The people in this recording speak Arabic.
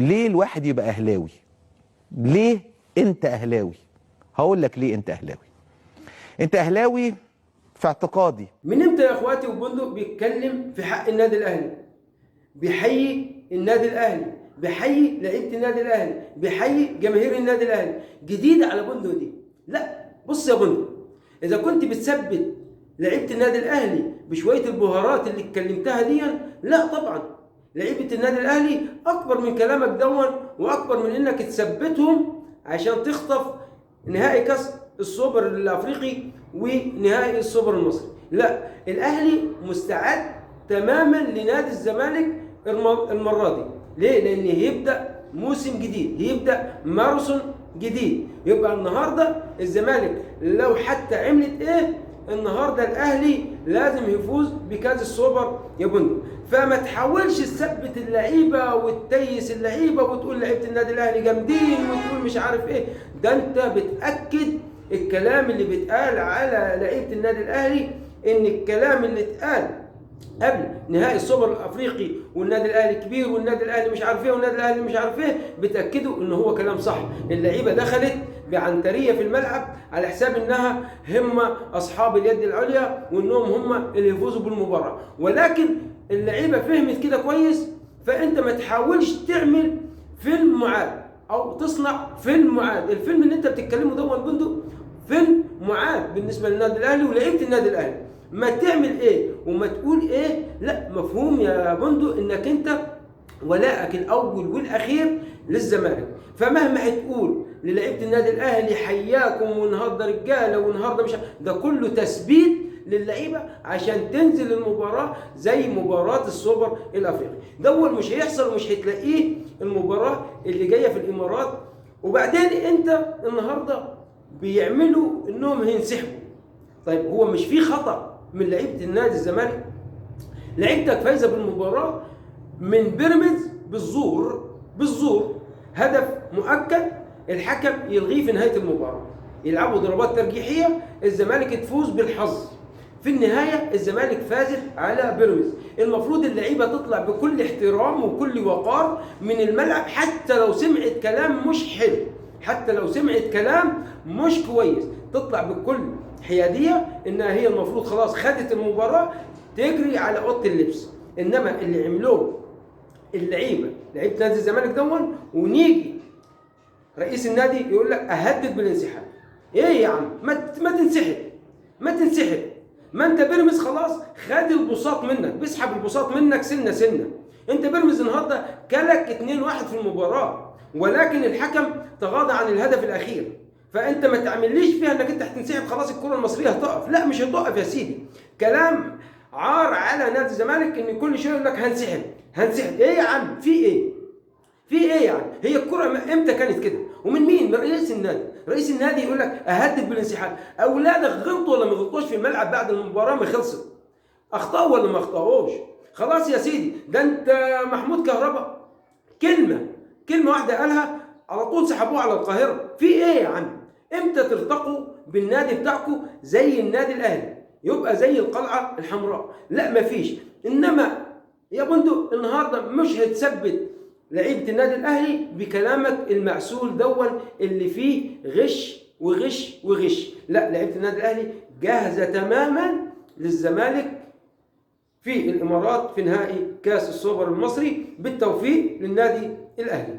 ليه الواحد يبقى اهلاوي؟ ليه انت اهلاوي؟ هقول لك ليه انت اهلاوي. انت اهلاوي في اعتقادي. من امتى يا اخواتي وبندق بيتكلم في حق النادي الاهلي؟ بيحيي النادي الاهلي، بيحيي لعيبه النادي الاهلي، بيحيي جماهير النادي الاهلي. جديده على بندق دي؟ لا، بص يا بندق، اذا كنت بتثبت لعيبه النادي الاهلي بشويه البهارات اللي اتكلمتها دي، لا طبعا، لعيبه النادي الاهلي اكبر من كلامك دون، واكبر من انك تثبتهم عشان تخطف نهائي كاس السوبر الافريقي ونهائي السوبر المصري. لا، الاهلي مستعد تماما لنادي الزمالك المره دي. ليه؟ لان هيبدا موسم جديد، هيبدا ماراثون جديد. يبقى النهارده الزمالك لو حتى عملت ايه، النهارده الاهلي لازم يفوز بكاس السوبر يا بندق. فما تحاولش تثبت اللعيبه وتتيس اللعيبه وتقول لعيبه النادي الاهلي جامدين وتقول مش عارف ايه. ده انت بتاكد الكلام اللي بيتقال على لعيبه النادي الاهلي، ان الكلام اللي اتقال قبل نهائي السوبر الافريقي والنادي الاهلي كبير والنادي الاهلي مش عارف ايه والنادي الاهلي مش عارف ايه، بتاكدوا ان هو كلام صح. اللعيبه دخلت بعنتريه في الملعب على حساب انها هم اصحاب اليد العليا وانهم هم اللي يفوزوا بالمباراه، ولكن اللعيبه فهمت كده كويس. فانت ما تحاولش تعمل فيلم معاد او تصنع فيلم معاد. الفيلم اللي انت بتتكلمه ده بندق فيلم معاد بالنسبه للنادي الاهلي ولعيبه النادي الاهلي. ما تعمل ايه وما تقول ايه، لا، مفهوم يا بندق انك انت ولائك الاول والاخير للزمالك. فمهما هتقول للعيبه النادي الاهلي حياكم والنهارده رجاله والنهارده مش، ده كله تثبيت للعيبه عشان تنزل المباراه زي مباراه السوبر الافريقي. دول مش هيحصل ومش هتلاقيه المباراه اللي جايه في الامارات. وبعدين انت النهارده بيعملوا انهم هينسحبوا. طيب هو مش في خطأ من لعيبه النادي الزمالك؟ لعيبتك فايزه بالمباراه من بيراميدز بالزور هدف مؤكد، الحكم يلغيه في نهايه المباراه، يلعبوا ضربات ترجيحيه، الزمالك تفوز بالحظ. في النهايه الزمالك فازت على بيراميدز. المفروض اللعيبه تطلع بكل احترام وكل وقار من الملعب، حتى لو سمعت كلام مش حلو، حتى لو سمعت كلام مش كويس، تطلع بكل حياديه انها هي المفروض خلاص خدت المباراه، تجري على اوضه اللبس. انما اللي عملوه لعيبه نادي الزمالك دون، ونيجي رئيس النادي يقول لك اهدد بالانسحاب. ايه يا عم، ما تنسحب. ما انت بيراميدز خلاص خد البساط منك، بيسحب البساط منك سنه سنه. انت بيراميدز النهارده كلك 2-1 في المباراه، ولكن الحكم تغاضى عن الهدف الاخير. فانت ما تعمليش فيها انك انت هتنسحب خلاص الكره المصريه هتقف. لا، مش هتقف يا سيدي. كلام عار على نادي الزمالك ان كل شويه يقول لك هنسحب. ايه يا عم، في ايه يعني؟ هي الكره امتى كانت كده؟ ومن مين؟ من رئيس النادي يقول لك اهدد بالانسحاب. اولادك غلطوا ولا ما غلطوش في الملعب بعد المباراه ما خلصت؟ اخطاوا ولا ما اخطاوش؟ خلاص يا سيدي، ده انت محمود كهربا كلمه واحده قالها على طول سحبوه على القاهره. في ايه يا عم؟ امتى ترتقوا بالنادي بتاعكم زي النادي الاهلي، يبقى زي القلعه الحمراء؟ لا، مفيش. انما يا بندق النهارده مش هتثبت لعيبه النادي الاهلي بكلامك المعسول دون اللي فيه غش. لا، لعيبه النادي الاهلي جاهزه تماما للزمالك في الامارات في نهائي كاس السوبر المصري. بالتوفيق للنادي الاهلي.